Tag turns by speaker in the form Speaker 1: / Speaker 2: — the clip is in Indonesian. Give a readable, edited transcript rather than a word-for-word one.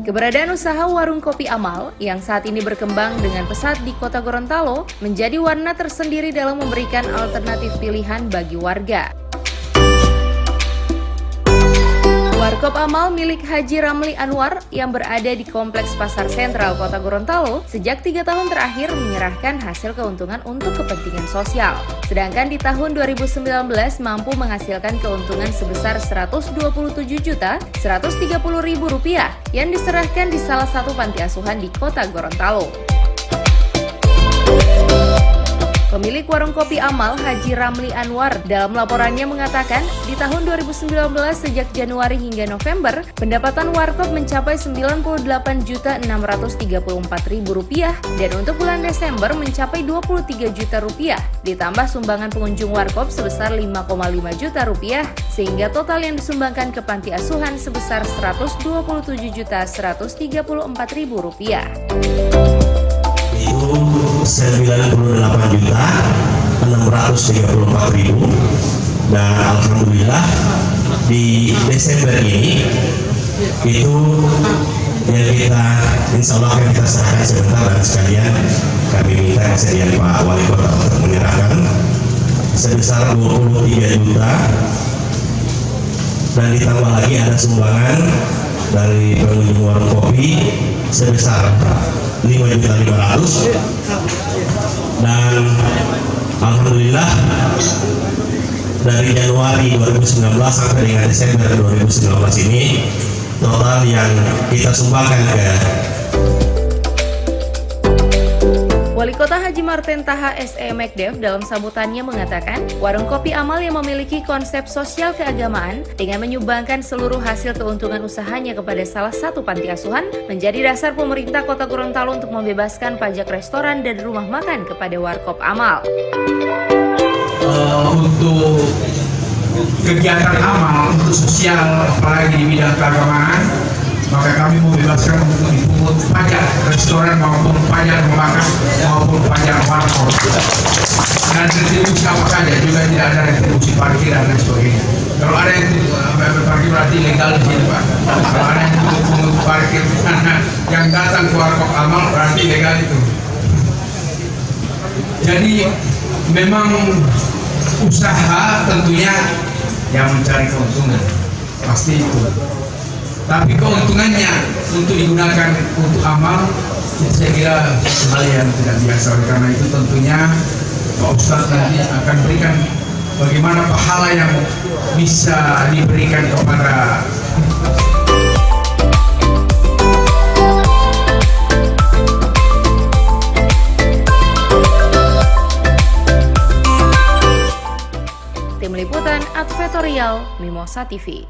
Speaker 1: Keberadaan usaha warung kopi Amal yang saat ini berkembang dengan pesat di Kota Gorontalo menjadi warna tersendiri dalam memberikan alternatif pilihan bagi warga. Warkop Amal milik Haji Ramli Anwar yang berada di Kompleks Pasar Sentral Kota Gorontalo sejak 3 tahun terakhir menyerahkan hasil keuntungan untuk kepentingan sosial. Sedangkan di tahun 2019 mampu menghasilkan keuntungan sebesar Rp127.130.000 yang diserahkan di salah satu panti asuhan di Kota Gorontalo. Pemilik warung kopi Amal, Haji Ramli Anwar, dalam laporannya mengatakan, di tahun 2019 sejak Januari hingga November, pendapatan warkop mencapai Rp93.634.000 dan untuk bulan Desember mencapai Rp23 juta, ditambah sumbangan pengunjung warkop sebesar Rp5,5 juta, sehingga total yang disumbangkan ke panti asuhan sebesar Rp127.134.000.
Speaker 2: Itu 98.634.000 dan alhamdulillah di Desember ini itu yang kita insya Allah akan kita serahkan sebentar, dan sekalian kami minta kesediaan Pak Wali Kota untuk menyerahkan sebesar 23 juta dan ditambah lagi ada sumbangan dari pengunjung warung kopi sebesar 5.500.000 dan alhamdulillah dari Januari 2019 sampai dengan Desember 2019 ini total yang kita sumbangkan ke
Speaker 1: Wali Kota Haji Marten Taha S.E. Mekdev dalam sambutannya mengatakan, warung kopi Amal yang memiliki konsep sosial keagamaan dengan menyumbangkan seluruh hasil keuntungan usahanya kepada salah satu panti asuhan menjadi dasar pemerintah Kota Gorontalo untuk membebaskan pajak restoran dan rumah makan kepada warkop Amal.
Speaker 3: Untuk kegiatan Amal, untuk sosial, apalagi di bidang keagamaan, maka kami membebaskan untuk dipungut pajak restoran maupun pajak rumah makan maupun pajak warkop, dan retribusi apa saja, juga tidak ada retribusi parkir dan lain sebagainya. Kalau ada yang parkir berarti legal di sini, Pak. Kalau ada yang pungut parkir karena yang datang ke warkop Amal berarti legal itu. Jadi memang usaha tentunya yang mencari keuntungan pasti itu. Tapi keuntungannya untuk digunakan untuk amal, saya kira hal yang tidak biasa. Oleh karena itu tentunya Pak Ustadz nanti akan berikan bagaimana pahala yang bisa diberikan kepada
Speaker 1: Tim Liputan Advertorial Mimosa TV.